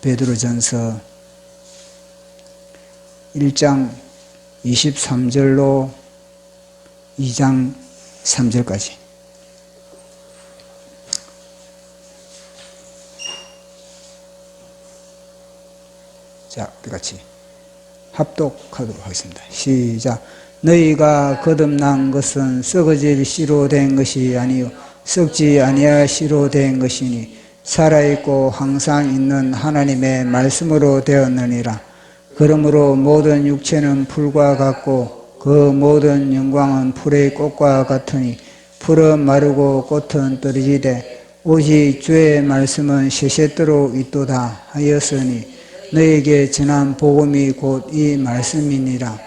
베드로전서 1장 23절로 2장 3절까지. 자, 우리 같이 합독하도록 하겠습니다. 시작. 너희가 거듭난 것은 썩어질 씨로 된 것이 아니요 썩지 아니할 씨로 된 것이니 살아있고 항상 있는 하나님의 말씀으로 되었느니라. 그러므로 모든 육체는 풀과 같고 그 모든 영광은 풀의 꽃과 같으니 풀은 마르고 꽃은 떨어지되 오직 주의 말씀은 세세토록 있도다 하였으니 너에게 전한 복음이 곧 이 말씀이니라.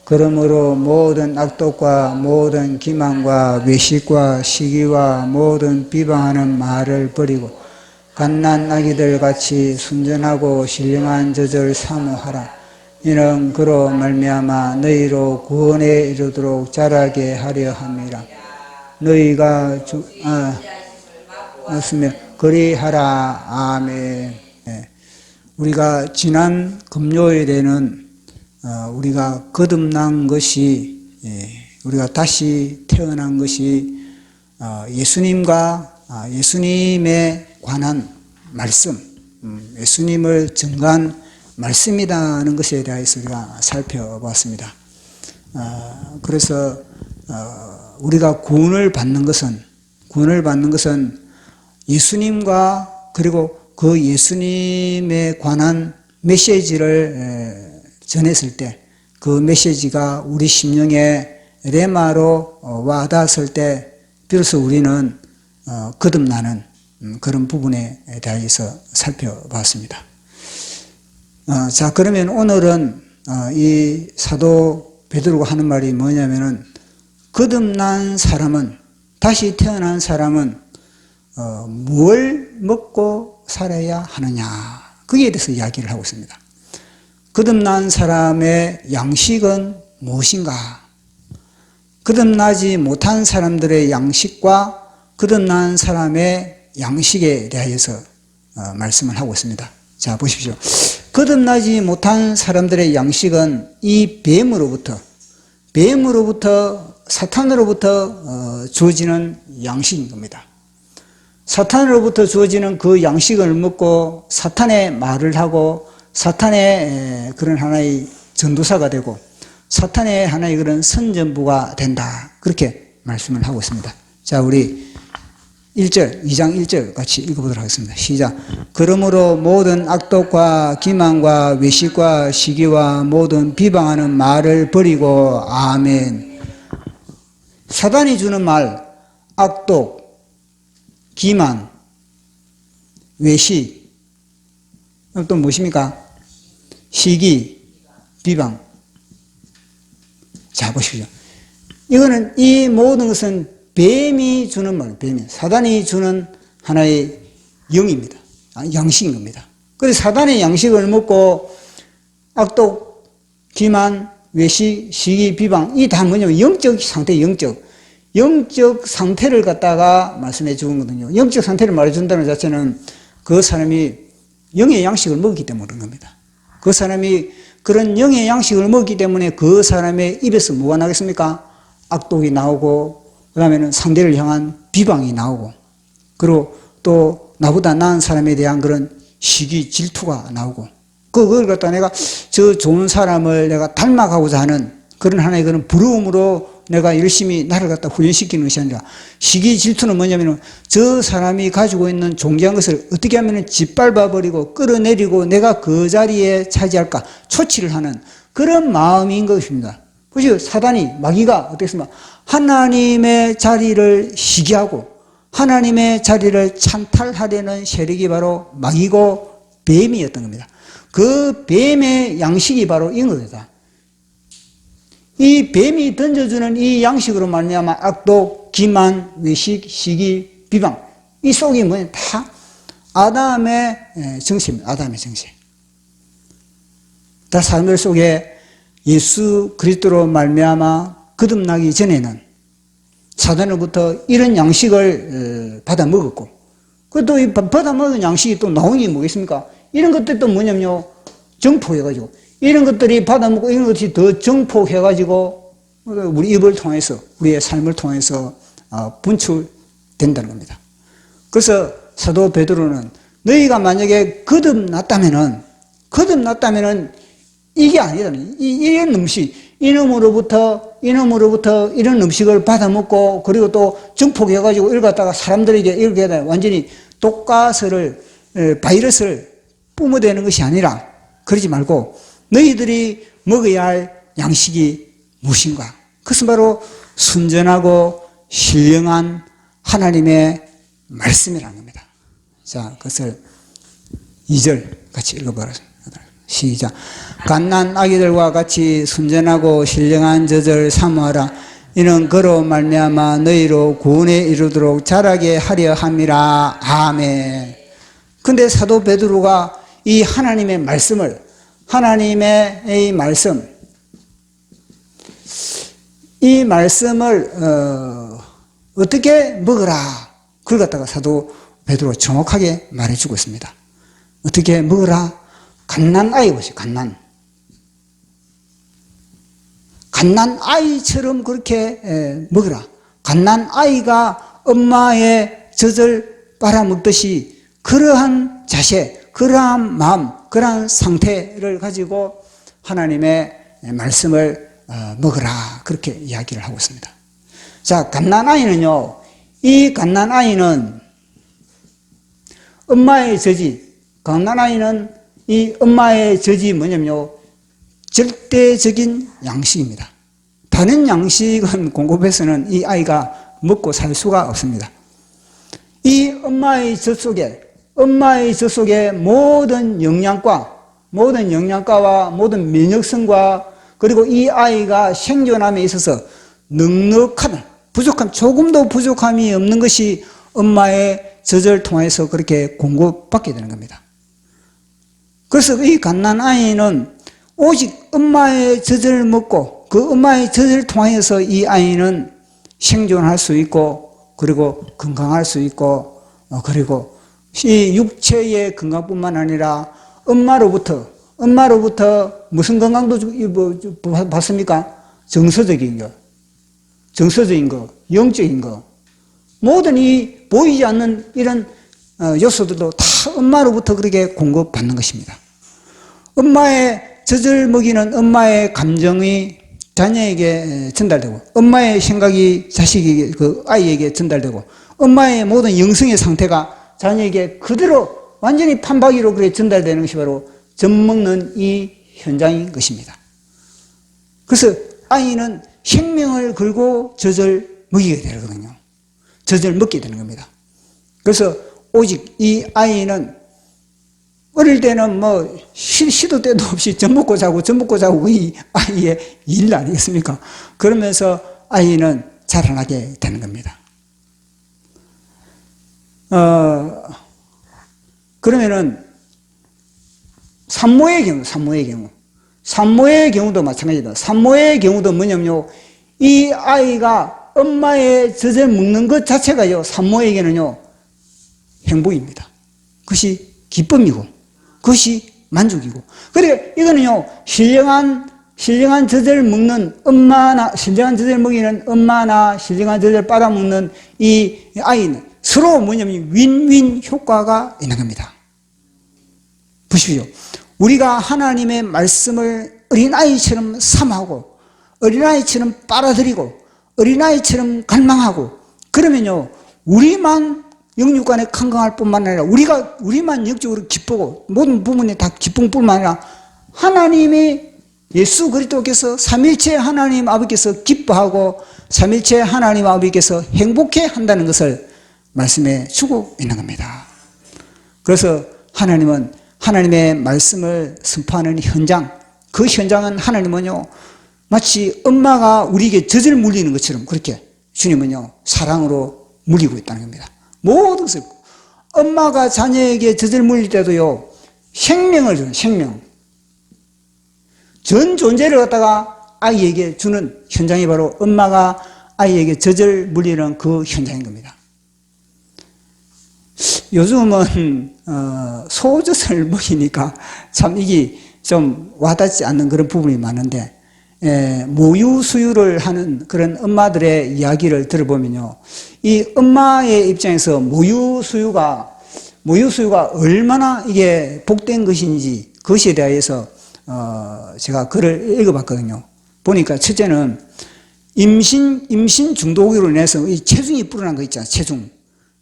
그러므로 모든 악독과 모든 기만과 외식과 시기와 모든 비방하는 말을 버리고 갓난 아기들 같이 순전하고 신령한 젖을 사모하라. 이는 그로 말미암아 너희로 구원에 이르도록 자라게 하려 함이라. 너희가 말씀에 그리하라. 아멘. 네. 우리가 지난 금요일에는 우리가 거듭난 것이, 우리가 다시 태어난 것이 예수님과 예수님에 관한 말씀, 예수님을 증거한 말씀이라는 것에 대해서 우리가 살펴봤습니다. 그래서 우리가 구원을 받는 것은 예수님과 그리고 그 예수님에 관한 메시지를 전했을 때 그 메시지가 우리 심령에 레마로 와닿았을 때 비로소 우리는 거듭나는 그런 부분에 대해서 살펴봤습니다. 자, 그러면 오늘은 이 사도 베드로가 하는 말이 뭐냐면은 거듭난 사람은, 다시 태어난 사람은 뭘 먹고 살아야 하느냐, 거기에 대해서 이야기를 하고 있습니다. 거듭난 사람의 양식은 무엇인가? 거듭나지 못한 사람들의 양식과 거듭난 사람의 양식에 대해서 말씀을 하고 있습니다. 자, 보십시오. 거듭나지 못한 사람들의 양식은 이 뱀으로부터 사탄으로부터 주어지는 양식인 겁니다. 사탄으로부터 주어지는 그 양식을 먹고 사탄의 말을 하고 사탄의 그런 하나의 전도사가 되고 사탄의 하나의 그런 선전부가 된다. 그렇게 말씀을 하고 있습니다. 자, 우리 1절, 2장 1절 같이 읽어보도록 하겠습니다. 시작. 그러므로 모든 악독과 기만과 외식과 시기와 모든 비방하는 말을 버리고. 아멘. 사단이 주는 말, 악독, 기만, 외식, 또 무엇입니까? 시기, 비방. 자, 보십시오. 이거는 이 모든 것은 뱀이 주는 말, 사단이 주는 하나의 영입니다. 양식인 겁니다. 그래서 사단의 양식을 먹고 악독, 기만, 외식, 시기, 비방, 이 다 뭐냐면 영적 상태, 영적 상태를 갖다가 말씀해 주는 거거든요. 영적 상태를 말해준다는 자체는 그 사람이 영의 양식을 먹기 때문에 그런 겁니다. 그 사람이 그런 영의 양식을 먹기 때문에 그 사람의 입에서 뭐가 나겠습니까? 악독이 나오고, 그 다음에는 상대를 향한 비방이 나오고, 그리고 또 나보다 나은 사람에 대한 그런 시기, 질투가 나오고, 그걸 갖다 내가 저 좋은 사람을 내가 닮아가고자 하는 그런 하나의 그런 부러움으로 내가 열심히 나를 갖다 훈련시키는 것이 아니라, 시기, 질투는 뭐냐면 저 사람이 가지고 있는 존귀한 것을 어떻게 하면 짓밟아버리고 끌어내리고 내가 그 자리에 차지할까 초치를 하는 그런 마음인 것입니다. 보시오, 사단이, 마귀가 어떻겠습니까? 하나님의 자리를 시기하고 하나님의 자리를 찬탈하려는 세력이 바로 마귀고 뱀이었던 겁니다. 그 뱀의 양식이 바로 이거다. 이 뱀이 던져주는 이 양식으로 말미암아 악독, 기만, 외식, 시기, 비방, 이 속이 뭐냐? 다 아담의 정체입니다. 아담의 정체. 다 사람들 속에 예수 그리스도로 말미암아 거듭나기 전에는 사단으로부터 이런 양식을 받아 먹었고, 그 또 받아 먹은 양식이 또 나온 게 뭐겠습니까? 이런 것들도 뭐냐면요, 정포해가지고, 이런 것들이 받아먹고 이런 것이 더 정포해가지고 우리 입을 통해서, 우리의 삶을 통해서 분출된다는 겁니다. 그래서 사도 베드로는 너희가 만약에 거듭났다면은 이게 아니다. 이런 음식, 이놈으로부터 이런 음식을 받아먹고, 그리고 또 증폭해가지고 이걸 갖다가 사람들에게 이렇게 완전히 독가스를, 바이러스를 뿜어대는 것이 아니라, 그러지 말고 너희들이 먹어야 할 양식이 무엇인가? 그것은 바로 순전하고 신령한 하나님의 말씀이라는 겁니다. 자, 그것을 2절 같이 읽어보겠습니다. 시작. 갓난 아기들과 같이 순전하고 신령한 젖을 사모하라. 이는 그로 말미암아 너희로 구원에 이르도록 자라게 하려 함이라. 아멘. 근데 사도 베드로가 이 하나님의 말씀을, 하나님의 이 말씀을 어떻게 먹으라, 그걸 갖다가 사도 베드로 정확하게 말해주고 있습니다. 어떻게 먹으라? 갓난 아이 보세요. 갓난 아이처럼 그렇게 먹으라. 갓난 아이가 엄마의 젖을 빨아먹듯이 그러한 자세, 그러한 마음, 그러한 상태를 가지고 하나님의 말씀을 먹으라, 그렇게 이야기를 하고 있습니다. 자, 갓난 아이는요, 이 갓난 아이는 엄마의 젖이, 갓난 아이는 이 엄마의 젖이 뭐냐면요, 절대적인 양식입니다. 다른 양식은 공급해서는 이 아이가 먹고 살 수가 없습니다. 이 엄마의 젖 속에 모든 영양가와 모든 면역성과, 그리고 이 아이가 생존함에 있어서 넉넉한, 조금도 부족함이 없는 것이 엄마의 젖을 통해서 그렇게 공급받게 되는 겁니다. 그래서 이 갓난 아이는 오직 엄마의 젖을 먹고, 그 엄마의 젖을 통해서 이 아이는 생존할 수 있고, 그리고 건강할 수 있고, 그리고 이 육체의 건강뿐만 아니라 엄마로부터 무슨 건강도 받습니까? 정서적인 거, 영적인 거, 모든 이 보이지 않는 이런 요소들도 다 엄마로부터 그렇게 공급받는 것입니다. 엄마의 젖을 먹이는 엄마의 감정이 자녀에게 전달되고, 엄마의 생각이 자식에게, 그 아이에게 전달되고, 엄마의 모든 영성의 상태가 자녀에게 그대로 완전히 판박이로 그렇게 전달되는 것이 바로 젖 먹는 이 현장인 것입니다. 그래서 아이는 생명을 걸고 젖을 먹이게 되거든요. 젖을 먹게 되는 겁니다. 그래서 오직 이 아이는 어릴 때는 뭐 시도 때도 없이 젖 먹고 자고 이 아이의 일 아니겠습니까? 그러면서 아이는 자라나게 되는 겁니다. 그러면은 산모의 경우도 마찬가지다. 산모의 경우도 뭐냐면요, 이 아이가 엄마의 젖을 먹는 것 자체가요, 산모에게는요 행복입니다. 그것이 기쁨이고, 그것이 만족이고. 그러니까 이거는요, 신령한 젖을 먹는 엄마나, 신령한 젖을 먹이는 엄마나, 신령한 젖을 빨아먹는 이 아이는 서로 뭐냐면 윈윈 효과가 있는 겁니다. 보십시오. 우리가 하나님의 말씀을 어린아이처럼 사모하고, 어린아이처럼 빨아들이고, 어린아이처럼 갈망하고, 그러면요, 우리만 영육간에 건강할 뿐만 아니라, 우리만 영적으로 기쁘고, 모든 부분이 다 기쁨 뿐만 아니라, 하나님이 예수 그리스도께서 삼일체 하나님 아버지께서 기뻐하고, 삼일체 하나님 아버지께서 행복해 한다는 것을 말씀해 주고 있는 겁니다. 그래서 하나님은 하나님의 말씀을 선포하는 현장, 그 현장은 하나님은요, 마치 엄마가 우리에게 젖을 물리는 것처럼 그렇게 주님은요, 사랑으로 물리고 있다는 겁니다. 모든 것을, 엄마가 자녀에게 젖을 물릴 때도요, 생명을 주는, 생명. 전 존재를 갖다가 아이에게 주는 현장이 바로 엄마가 아이에게 젖을 물리는 그 현장인 겁니다. 요즘은 소젖을 먹이니까 참 이게 좀 와닿지 않는 그런 부분이 많은데, 모유 수유를 하는 그런 엄마들의 이야기를 들어보면요, 이 엄마의 입장에서 모유 수유가 얼마나 이게 복된 것인지 그것에 대해서 제가 글을 읽어봤거든요. 보니까 첫째는 임신 중독으로 인해서 이 체중이 불어난 거 있잖아요.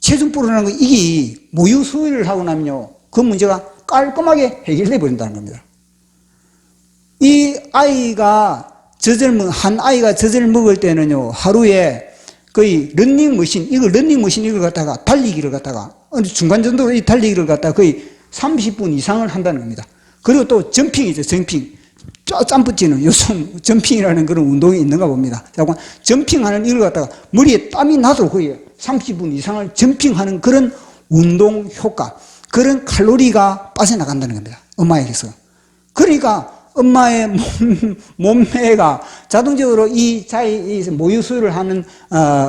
체중 불어난 거, 이게 모유 수유를 하고 나면요, 그 문제가 깔끔하게 해결돼 버린다는 겁니다. 이 아이가 한 아이가 젖을 먹을 때는요, 하루에 거의 런닝머신 이걸 갖다가 달리기를 갖다가 중간 정도로 이 달리기를 갖다가 거의 30분 이상을 한다는 겁니다. 그리고 또 점핑이죠, 점핑. 짬뿌찌는 요즘 점핑이라는 그런 운동이 있는가 봅니다. 점핑하는 이걸 갖다가 머리에 땀이 나도록 거의 30분 이상을 점핑하는 그런 운동 효과, 그런 칼로리가 빠져나간다는 겁니다. 엄마에게서. 그러니까 엄마의 몸매가 자동적으로 이 모유 수유를 하는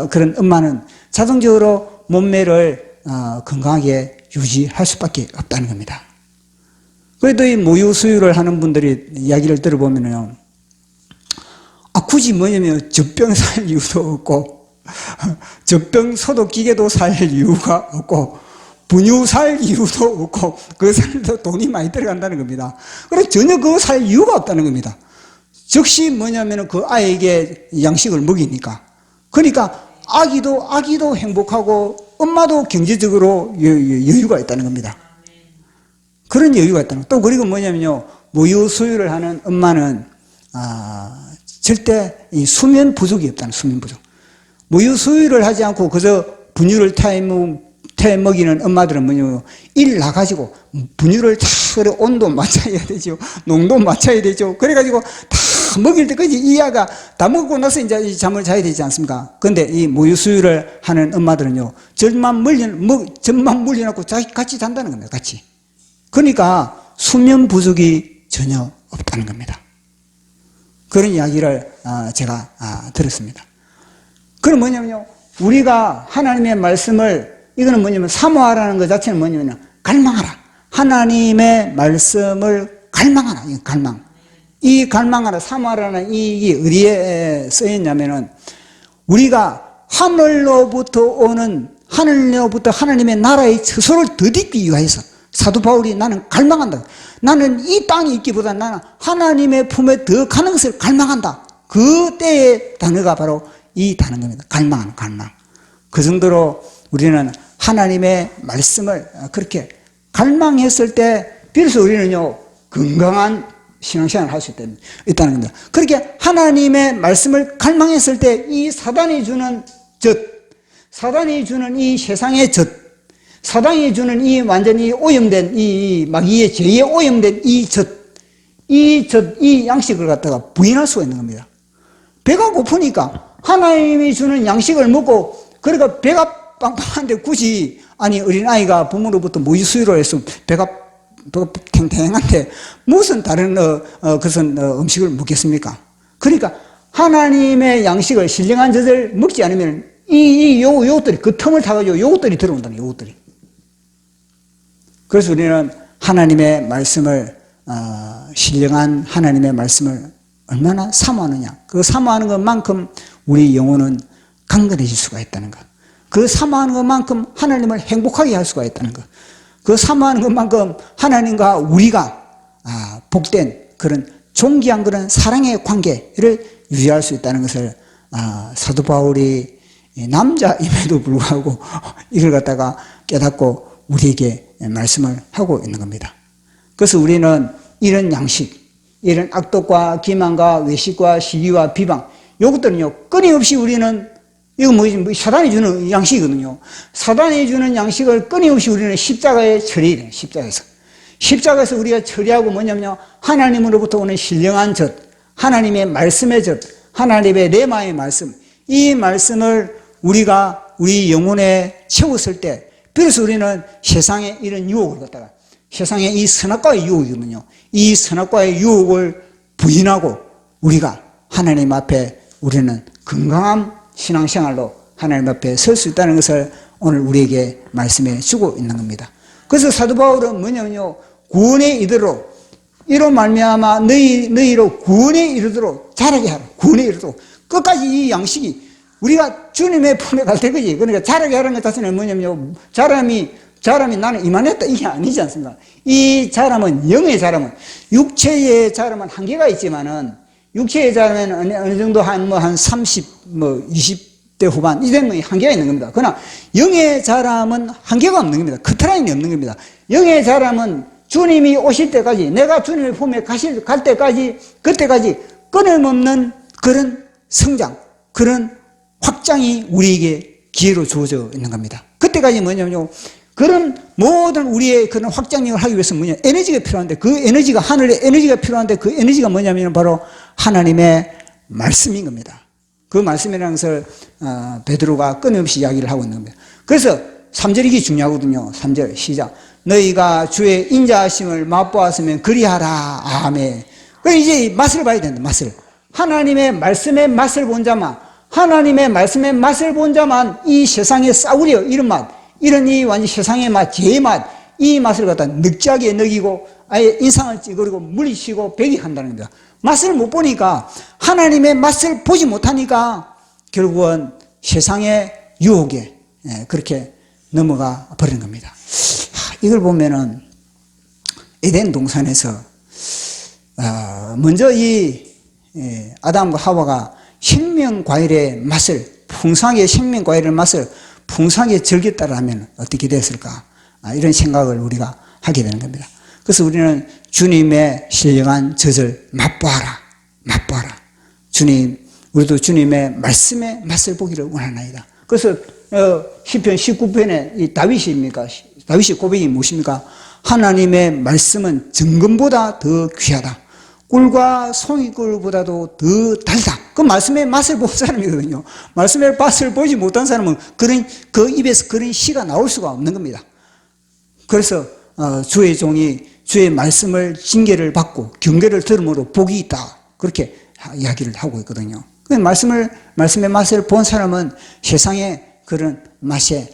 그런 엄마는 자동적으로 몸매를 건강하게 유지할 수밖에 없다는 겁니다. 그래도 이 모유 수유를 하는 분들이 이야기를 들어보면요, 굳이 뭐냐면 젖병 살 이유도 없고, 젖병 소독기계도 살 이유가 없고, 분유 살 이유도 없고, 그 살도 돈이 많이 들어간다는 겁니다. 그래서 전혀 그거 살 이유가 없다는 겁니다. 즉시 뭐냐면 그 아이에게 양식을 먹이니까. 그러니까 아기도 행복하고, 엄마도 경제적으로 여유가 있다는 겁니다. 그런 여유가 있다는 거. 또 그리고 뭐냐면요, 모유 수유를 하는 엄마는 절대 이 수면 부족이 없다는, 수면 부족. 모유 수유를 하지 않고 그저 분유를 먹이는 엄마들은 뭐냐면 일 나가지고 분유를 다 그래 온도 맞춰야 되죠, 농도 맞춰야 되죠. 그래가지고 다 먹일 때까지 이 아가 다 먹고 나서 이제 잠을 자야 되지 않습니까? 근데 이 모유 수유를 하는 엄마들은요, 젖만 물려놓고 같이 잔다는 겁니다. 같이. 그러니까 수면 부족이 전혀 없다는 겁니다. 그런 이야기를 제가 들었습니다. 그건 뭐냐면요, 우리가 하나님의 말씀을, 이거는 뭐냐면 사모하라는 것 자체는 뭐냐면 갈망하라. 하나님의 말씀을 갈망하라. 이 갈망. 이 갈망하라, 사모하라는 이게 어디에 쓰였냐면은, 우리가 하늘로부터 하나님의 나라의 처소를 덧입기 위하여서 사도 바울이 나는 갈망한다. 나는 이 땅에 있기보다 나는 하나님의 품에 더 가는 것을 갈망한다. 그 때의 단어가 바로 이 단어입니다. 갈망하는, 갈망. 그 정도로 우리는 하나님의 말씀을 그렇게 갈망했을 때, 비로소 우리는요, 건강한 신앙생활을 할 수 있다는 겁니다. 그렇게 하나님의 말씀을 갈망했을 때, 이 사단이 주는 사단이 주는 이 세상의 사단이 주는 이 완전히 오염된 이 마귀의 죄에 오염된 이 양식을 갖다가 부인할 수가 있는 겁니다. 배가 고프니까 하나님이 주는 양식을 먹고, 그러니까 배가 빵빵한데 굳이, 아니 어린아이가 부모로부터 모유 수유를 해서 배가 탱탱한데 무슨 다른 그것은 음식을 먹겠습니까? 그러니까 하나님의 양식을, 신령한 젖을 먹지 않으면 요것들이, 그 틈을 타가지고 요것들이 들어온다는, 요것들이. 그래서 우리는 하나님의 말씀을, 신령한 하나님의 말씀을 얼마나 사모하느냐. 그 사모하는 것만큼 우리 영혼은 강건해질 수가 있다는 것. 그 사모하는 것만큼 하나님을 행복하게 할 수가 있다는 것. 그 사모하는 것만큼 하나님과 우리가 복된 그런 존귀한 그런 사랑의 관계를 유지할 수 있다는 것을 사도 바울이 남자임에도 불구하고 이걸 갖다가 깨닫고 우리에게 말씀을 하고 있는 겁니다. 그래서 우리는 이런 양식, 이런 악독과 기만과 외식과 시기와 비방, 이것들은요, 끊임없이 우리는, 이거 사단이 주는 양식이거든요. 사단이 주는 양식을 끊임없이 우리는 십자가에 처리해야 돼요. 십자가에서 우리가 처리하고 뭐냐면요, 하나님으로부터 오는 신령한 젖, 하나님의 말씀의 젖, 하나님의 레마의 말씀, 이 말씀을 우리가 우리 영혼에 채웠을 때, 비로소 우리는 세상의 이런 유혹을 갖다가, 세상의 이 선악과의 유혹이거든요. 이 선악과의 유혹을 부인하고 우리가 하나님 앞에 우리는 건강한 신앙생활로 하나님 앞에 설 수 있다는 것을 오늘 우리에게 말씀해 주고 있는 겁니다. 그래서 사도 바울은 뭐냐면요, 구원에 이르도록 이로 말미암아 너희로 구원에 이르도록 자라게 하라. 구원에 이르도록 끝까지 이 양식이 우리가 주님의 품에 갈 때까지, 그러니까 자라게 하라는 것 자체는 뭐냐면요, 자람이 나는 이만했다 이게 아니지 않습니까? 이 자람은, 영의 자람은, 육체의 자람은 한계가 있지만은, 육체의 자람은 어느 정도 한 30, 20대 후반, 이 되면 한계가 있는 겁니다. 그러나 영의 자람은 한계가 없는 겁니다. 커트라인이 없는 겁니다. 영의 자람은 주님이 오실 때까지, 내가 주님의 품에 갈 때까지, 그때까지 끊임없는 그런 성장, 그런 확장이 우리에게 기회로 주어져 있는 겁니다. 그때까지 뭐냐면요, 그런 모든 우리의 그런 확장력을 하기 위해서 뭐냐, 에너지가 필요한데, 그 에너지가, 하늘의 에너지가 필요한데, 그 에너지가 뭐냐면 바로 하나님의 말씀인 겁니다. 그 말씀이라는 것을 베드로가 끊임없이 이야기를 하고 있는 겁니다. 그래서 3절 이게 중요하거든요. 3절 시작. 너희가 주의 인자하심을 맛보았으면 그리하라. 아멘. 그럼 이제 맛을 봐야 된다. 맛을. 하나님의 말씀의 맛을 본 자만, 하나님의 말씀의 맛을 본 자만 이 세상에 싸우려 이런 맛, 이런 이 완전 세상의 맛, 죄의 맛, 이 맛을 갖다 느끼하게 느끼고 아예 인상을 찌그리고 물리치고 배기한다는 겁니다. 맛을 못 보니까, 하나님의 맛을 보지 못하니까 결국은 세상의 유혹에 그렇게 넘어가 버리는 겁니다. 이걸 보면은 에덴 동산에서 먼저 이 아담과 하와가 생명과일의 맛을, 풍성하게 생명과일의 맛을 풍성하게 즐겼다라면 어떻게 됐을까? 이런 생각을 우리가 하게 되는 겁니다. 그래서 우리는 주님의 신령한 젖을 맛보아라. 맛보아라. 주님, 우리도 주님의 말씀의 맛을 보기를 원하나이다. 그래서 시편 19편에 이 다윗입니까? 다윗의 고백이 무엇입니까? 하나님의 말씀은 정금보다 더 귀하다. 꿀과 송이꿀보다도 더 달다. 그 말씀의 맛을 본 사람이거든요. 말씀의 맛을 보지 못한 사람은 그 입에서 그런 시가 나올 수가 없는 겁니다. 그래서 주의 종이 주의 말씀을 징계를 받고 경계를 들음으로 복이 있다. 그렇게 이야기를 하고 있거든요. 말씀의 맛을 본 사람은 세상의 그런 맛에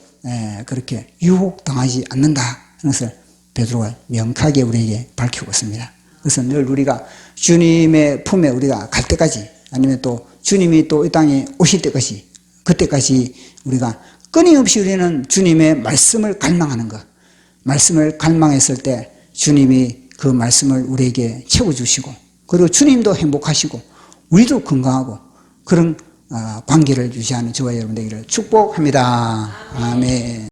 그렇게 유혹당하지 않는다. 하는 것을 베드로가 명확하게 우리에게 밝히고 있습니다. 그래서 늘 우리가 주님의 품에 우리가 갈 때까지, 아니면 또 주님이 또 이 땅에 오실 때까지, 그때까지 우리가 끊임없이 우리는 주님의 말씀을 갈망하는 것, 말씀을 갈망했을 때 주님이 그 말씀을 우리에게 채워주시고, 그리고 주님도 행복하시고 우리도 건강하고 그런 관계를 유지하는 저와 여러분 되기를 축복합니다. 아멘.